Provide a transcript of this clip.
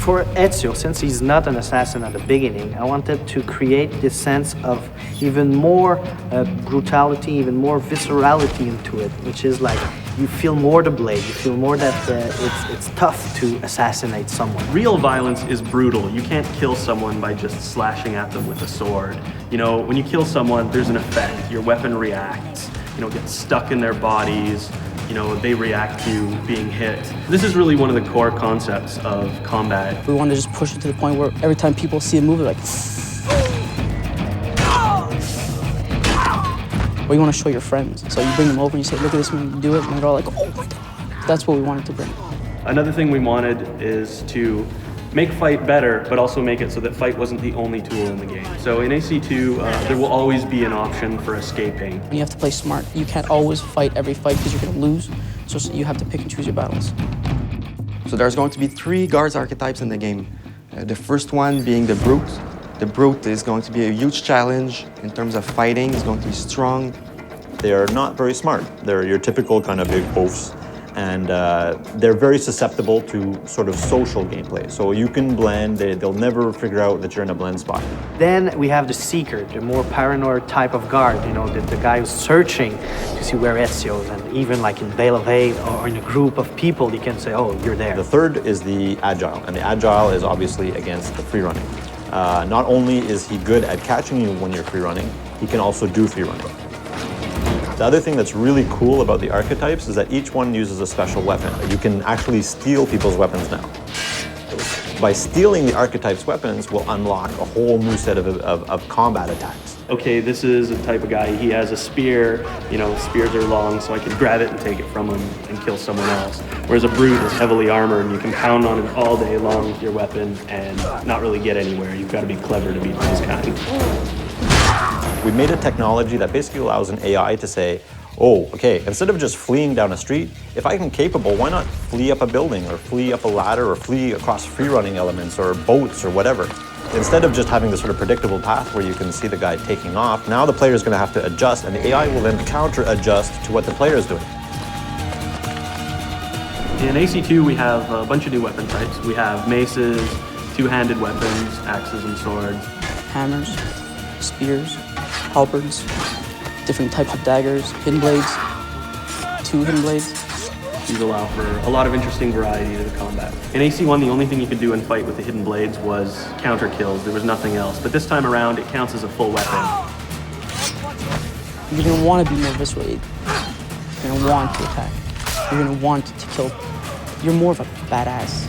For Ezio, since he's not an assassin at the beginning, I wanted to create this sense of even more brutality, even more viscerality into it, which is like you feel more the blade, you feel more that it's tough to assassinate someone. Real violence is brutal. You can't kill someone by just slashing at them with a sword. You know, when you kill someone, there's an effect. Your weapon reacts, you know, gets stuck in their bodies. You know, they react to being hit. This is really one of the core concepts of combat. We want to just push it to the point where every time people see a move, they're like, well, you want to show your friends. So you bring them over and you say, look at this man do it, and they're all like, oh my God. That's what we wanted to bring. Another thing we wanted is to make fight better, but also make it so that fight wasn't the only tool in the game. So in AC2, there will always be an option for escaping. You have to play smart. You can't always fight every fight because you're going to lose. So you have to pick and choose your battles. So there's going to be 3 guards archetypes in the game. The first one being the brute. The brute is going to be a huge challenge in terms of fighting. It's going to be strong. They are not very smart. They're your typical kind of big oafs. And they're very susceptible to sort of social gameplay. So you can blend, they'll never figure out that you're in a blend spot. Then we have the seeker, the more paranoid type of guard, you know, the guy who's searching to see where Ezio is, and even like in Veil of Hate or in a group of people, he can say, oh, you're there. The third is the agile, and the agile is obviously against the free running. Not only is he good at catching you when you're free running, he can also do free running. The other thing that's really cool about the archetypes is that each one uses a special weapon. You can actually steal people's weapons now. By stealing the archetype's weapons will unlock a whole new set of combat attacks. Okay, this is a type of guy, he has a spear, you know, spears are long, so I can grab it and take it from him and kill someone else. Whereas a brute is heavily armored and you can pound on it all day long with your weapon and not really get anywhere. You've got to be clever to beat this kind. We made a technology that basically allows an AI to say, oh, okay, instead of just fleeing down a street, if I'm capable, why not flee up a building or flee up a ladder or flee across free-running elements or boats or whatever? Instead of just having this sort of predictable path where you can see the guy taking off, now the player is going to have to adjust, and the AI will then counter-adjust to what the player is doing. In AC2, we have a bunch of new weapon types. We have maces, two-handed weapons, axes and swords. Hammers, spears, halberds, different types of daggers, hidden blades, 2 hidden blades. These allow for a lot of interesting variety to the combat. In AC1, the only thing you could do in fight with the hidden blades was counter kills. There was nothing else. But this time around, it counts as a full weapon. You're going to want to be more visceral. You're going to want to attack. You're going to want to kill. You're more of a badass.